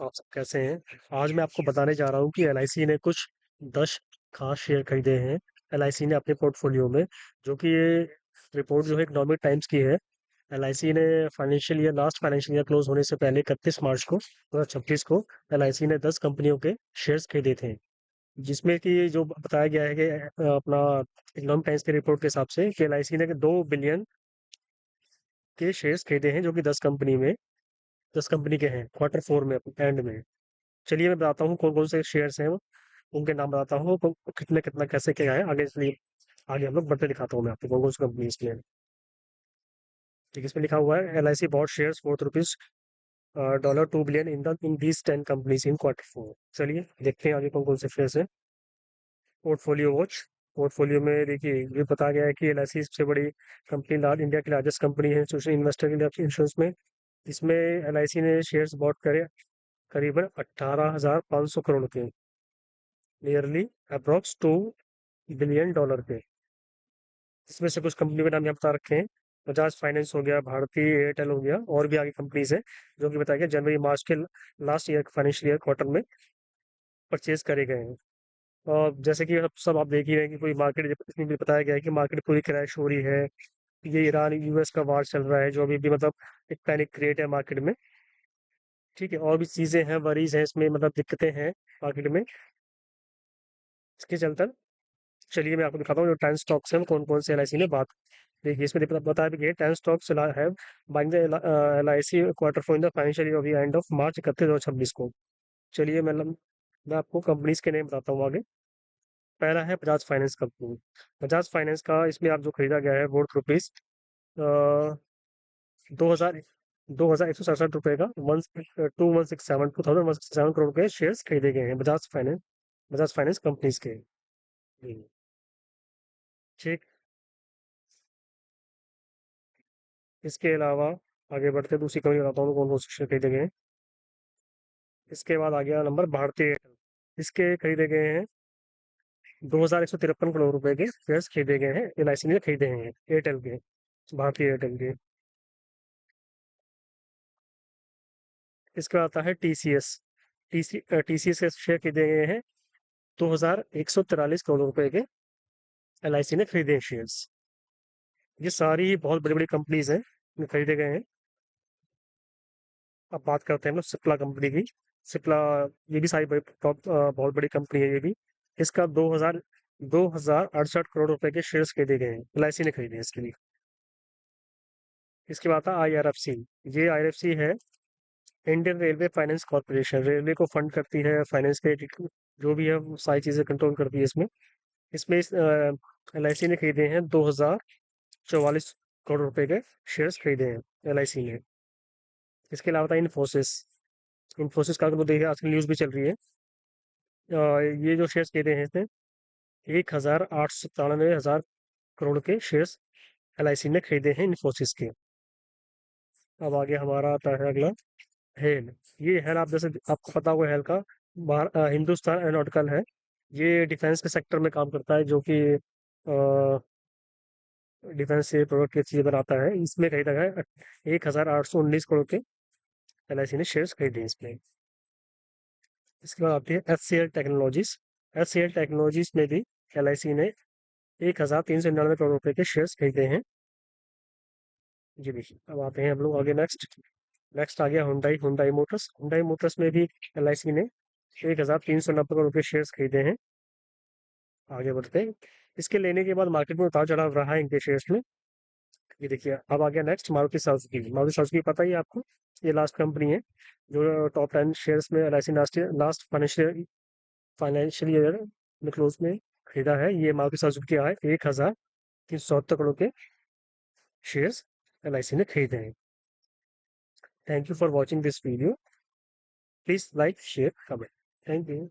आप सब कैसे हैं? आज मैं आपको बताने जा रहा हूँ कि एलआईसी ने कुछ 10 खास शेयर खरीदे हैं। एलआईसी ने अपने पोर्टफोलियो में, जो कि ये रिपोर्ट जो है इकोनॉमिक टाइम्स की है। एलआईसी ने लास्ट फाइनेंशियल ईयर क्लोज होने से पहले 31 मार्च को 2026 को एलआईसी ने 10 कंपनियों के शेयर्स खरीदे थे, जिसमें कि जो बताया गया है कि अपना इकोनॉमिक टाइम्स के रिपोर्ट के हिसाब से कि एलआईसी ने 2 बिलियन के शेयर्स खरीदे हैं, जो कि 10 कंपनी के हैं Q4 में एंड में। चलिए मैं बताता हूँ कौन कौन से शेयर्स हैं, उनके नाम बताता हूँ, कितने कितना कैसे क्या है आगे, इसलिए आगे हम लोग बढ़ते दिखाता हूँ मैं आपको कौन कौन सी कंपनी इसमें। ठीक है, इसमें लिखा हुआ है LIC bought shares worth rupees $2 billion in these 10 companies in Q4। चलिए देखते हैं आगे कौन कौन से शेयर्स हैं। पोर्टफोलियो वॉच, पोर्टफोलियो में देखिए ये बताया गया है कि LIC सबसे बड़ी कंपनी, इंडिया की लार्जेस्ट कंपनी है इंस्टीट्यूशनल इन्वेस्टर के लिए इंश्योरेंस में। इसमें LIC ने शेयर्स बॉट करे करीबन 18,500 करोड़ के, नियरली अप्रोक्स $2 बिलियन के। इसमें से कुछ कंपनी के नाम यहाँ बता रखे हैं। बजाज फाइनेंस हो गया, भारतीय एयरटेल हो गया, और भी आगे कंपनीज है जो कि बताया गया जनवरी मार्च के last year financial year quarter में परचेज करे गए हैं। और जैसे कि अब सब आप देख ही रहे हैं कि पूरी मार्केट, इसमें भी बताया गया है कि मार्केट पूरी क्रैश हो रही है। ये ईरान यूएस का वार चल रहा है, जो अभी भी मतलब एक पैनिक क्रिएट है मार्केट में। ठीक है, और भी चीजें हैं, वरीज हैं इसमें, मतलब दिक्कतें हैं मार्केट में, इसके चलते चलिए मैं आपको दिखाता हूँ जो 10 स्टॉक्स हैं कौन कौन से एलआईसी ने बात। देखिए इसमें बताया भी गया 10 stocks have buying the LIC Q4 in the financial year of the end of March 31/2026 को। चलिए मैं आपको कंपनीज के नेम बताता हूँ आगे। पहला है Bajaj finance company. Bajaj finance का इसमें आप जो खरीदा गया है वर्थ रुपीज 2,167 रुपए का, 2,167 करोड़ के शेयर्स खरीदे गए हैं बजाज फाइनेंस कंपनीज के। ठीक, इसके अलावा आगे बढ़ते दूसरी कंपनी बताता हूँ कौन कौन से शेयर खरीदे गए हैं। इसके बाद आ गया नंबर भारतीय एयरटेल। इसके खरीदे गए हैं 2,153 करोड़ रुपए के शेयर्स खरीदे गए हैं, LIC ने खरीदे हैं एयरटेल के, भारतीय एयरटेल के। इसके बाद आता है TCS। TCS के शेयर खरीदे गए हैं 2,143 करोड़ रुपए के, LIC ने खरीदे हैं शेयर्स। ये सारी ही बहुत बड़ी बड़ी कंपनीज हैं जो खरीदे गए हैं। अब बात करते हैं हम लोग सिप्ला कंपनी की। सिप्ला, ये भी सारी बहुत बड़ी कंपनी है ये भी। इसका 2,068 करोड़ रुपए के शेयर्स खरीदे गए हैं, LIC ने खरीदे हैं इसके लिए। इसके बाद आता है IRFC। ये IRFC है Indian railway finance corporation, railway को फंड करती है, फाइनेंस के जो भी है वो सारी चीजें कंट्रोल करती है इसमें। इसमें LIC ने खरीदे हैं 2,044 करोड़ रुपए के शेयर्स खरीदे हैं, LIC ने। इसके अलावा था इन्फोसिस। इन्फोसिस का अगर वो देखिए आजकल न्यूज भी चल रही है। ये जो शेयर्स खरीदे हैं इसने 1,897,000 करोड़ के शेयर्स LIC ने खरीदे हैं इन्फोसिस के। अब आगे हमारा आता है अगला हेल। ये हेल, आप जैसे आपको पता होगा हेल का हिंदुस्तान एरोनॉटिकल है। ये डिफेंस के सेक्टर में काम करता है, जो कि डिफेंस से प्रोडक्ट की चीजें बनाता है। इसमें खरीदा है 1,819 करोड़ के, LIC ने शेयर्स खरीदे हैं इसमें। इसके बाद आती है HCL टेक्नोलॉजीज। HCL टेक्नोलॉजीज में भी LIC ने 1,399 करोड़ रुपए के शेयर्स खरीदे हैं। जी देखिए, अब आते हैं हम लोग आगे नेक्स्ट। नेक्स्ट आ गया Hyundai Hyundai Motors. Hyundai Motors में भी LIC ने 1,390 करोड़ के शेयर्स खरीदे हैं। आगे बढ़ते हैं। इसके लेने के बाद मार्केट में उतार चढ़ाव रहा है इनके शेयर्स में। ये देखिए, अब आ गया next Maruti Suzuki. Maruti Suzuki पता ही है आपको, ये लास्ट कंपनी है जो टॉप 10 शेयर्स में LIC लास्ट फाइनेंशियल ईयर में क्लोज में खरीदा है। ये मारुति सुजुकी का है, 1,374 करोड़ के शेयर्स LIC ने खरीदे हैं। Thank you for watching this video. Please like share comment. Thank you.